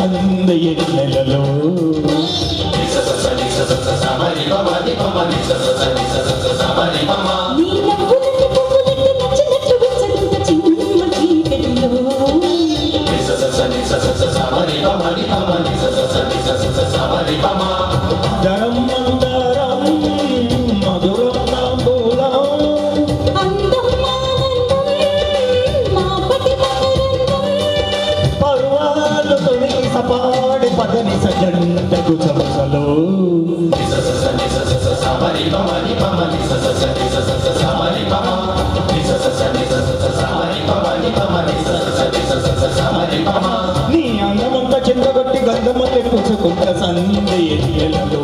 సంద ఎన్నెలలో దరం మందరం మధురం తాంబూలం పర్వాలు తొలిగి సపాడి పదని సజంటకు చమసలో నీ అందమంత చింతగొట్టి గంధమల్లె పూసుకుంట సందే ఎన్నెలలో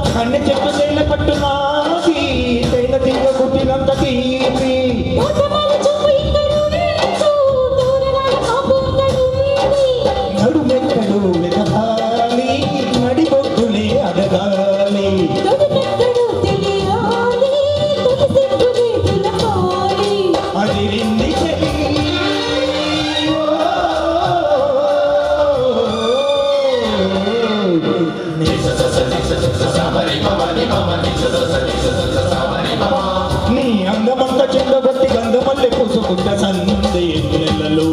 కన్నె చెట్టు తేల పట్టునాది తేల తీగ గుట్టినంత తీపి నడుమెక్కడు వెతగాలి నడిబొడ్డులే అడగాలి అదిరింది నీ అందమంత చెందగొట్టి గంధమల్లె పూసుకుంట సందే ఎన్నెలలో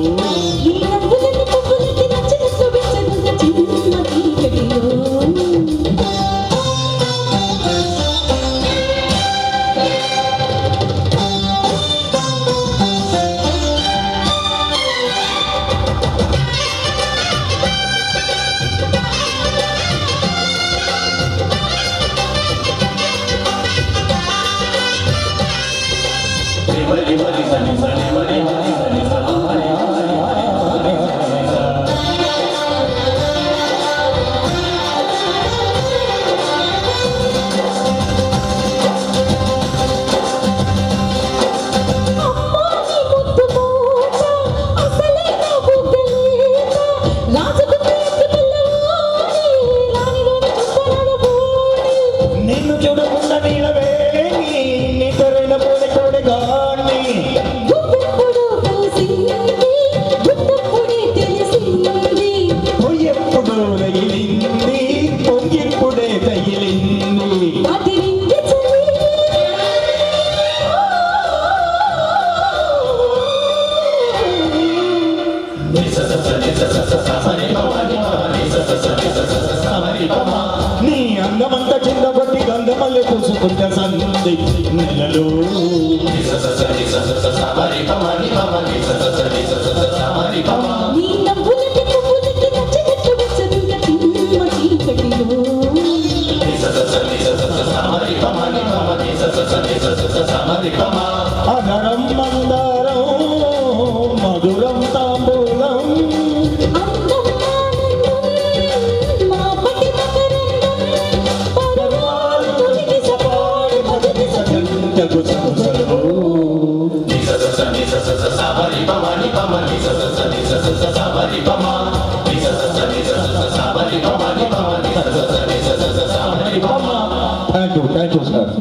నిన్ను చూడకుండా నీలవేణి నీ తొరైన పోలి కోడెగాన్ని పొయ్యెప్పుడు రగిలింది పొంగిప్పుడే తగిలింది నీ అందమంత చిందబట్టి గంధమల్లె పూసుకుంట సందే నెలలో అదరం